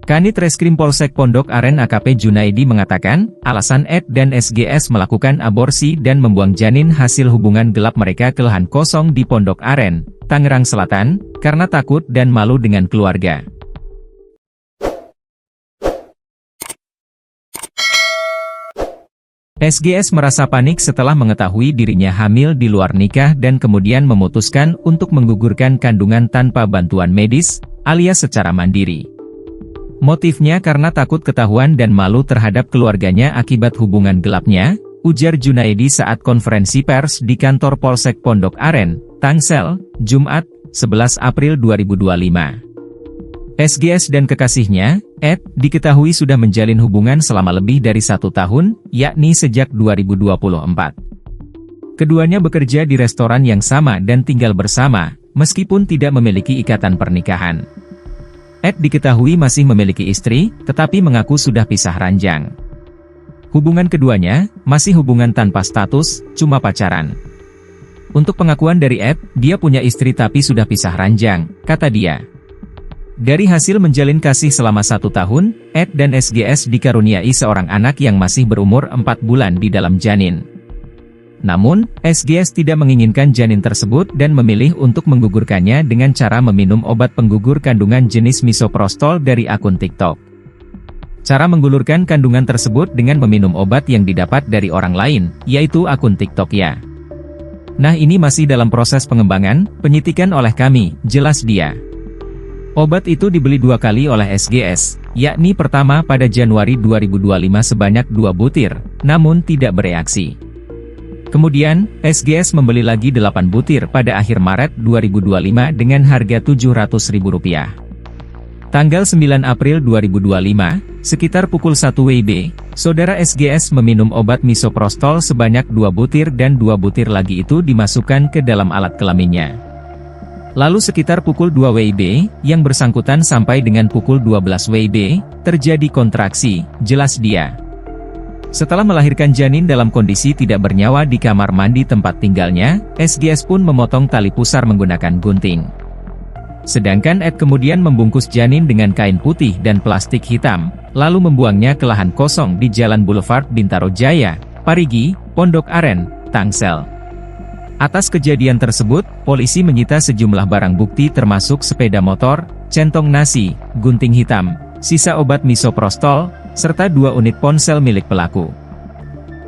Kanit Reskrim Polsek Pondok Aren AKP Junaidi mengatakan, alasan Ed dan SGS melakukan aborsi dan membuang janin hasil hubungan gelap mereka ke lahan kosong di Pondok Aren, Tangerang Selatan, karena takut dan malu dengan keluarga. SGS merasa panik setelah mengetahui dirinya hamil di luar nikah dan kemudian memutuskan untuk menggugurkan kandungan tanpa bantuan medis, alias secara mandiri. Motifnya karena takut ketahuan dan malu terhadap keluarganya akibat hubungan gelapnya, ujar Junaidi saat konferensi pers di kantor Polsek Pondok Aren, Tangsel, Jumat, 11 April 2025. SGS dan kekasihnya, Ed, diketahui sudah menjalin hubungan selama lebih dari 1 tahun, yakni sejak 2024. Keduanya bekerja di restoran yang sama dan tinggal bersama, meskipun tidak memiliki ikatan pernikahan. Ed diketahui masih memiliki istri, tetapi mengaku sudah pisah ranjang. Hubungan keduanya, masih hubungan tanpa status, cuma pacaran. Untuk pengakuan dari Ed, dia punya istri tapi sudah pisah ranjang, kata dia. Dari hasil menjalin kasih selama 1 tahun, Ed dan SGS dikaruniai seorang anak yang masih berumur 4 bulan di dalam janin. Namun, SGS tidak menginginkan janin tersebut dan memilih untuk menggugurkannya dengan cara meminum obat penggugur kandungan jenis misoprostol dari akun TikTok. Cara menggulurkan kandungan tersebut dengan meminum obat yang didapat dari orang lain, yaitu akun TikTok ya. Nah, ini masih dalam proses pengembangan, penyidikan oleh kami, jelas dia. Obat itu dibeli 2 kali oleh SGS, yakni pertama pada Januari 2025 sebanyak 2 butir, namun tidak bereaksi. Kemudian, SGS membeli lagi 8 butir pada akhir Maret 2025 dengan harga Rp700.000. Tanggal 9 April 2025, sekitar pukul 1 WIB, saudara SGS meminum obat misoprostol sebanyak 2 butir dan 2 butir lagi itu dimasukkan ke dalam alat kelaminnya. Lalu sekitar pukul 2 WIB, yang bersangkutan sampai dengan pukul 12 WIB, terjadi kontraksi, jelas dia. Setelah melahirkan janin dalam kondisi tidak bernyawa di kamar mandi tempat tinggalnya, SGS pun memotong tali pusar menggunakan gunting. Sedangkan Ed kemudian membungkus janin dengan kain putih dan plastik hitam, lalu membuangnya ke lahan kosong di Jalan Boulevard Bintaro Jaya, Parigi, Pondok Aren, Tangsel. Atas kejadian tersebut, polisi menyita sejumlah barang bukti termasuk sepeda motor, centong nasi, gunting hitam, sisa obat misoprostol, serta 2 unit ponsel milik pelaku.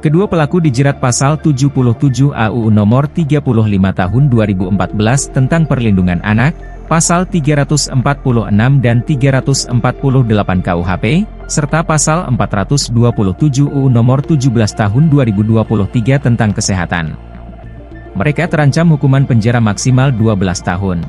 Kedua pelaku dijerat pasal 77 AUU nomor 35 tahun 2014 tentang perlindungan anak, pasal 346 dan 348 KUHP, serta pasal 427 UU nomor 17 tahun 2023 tentang kesehatan. Mereka terancam hukuman penjara maksimal 12 tahun.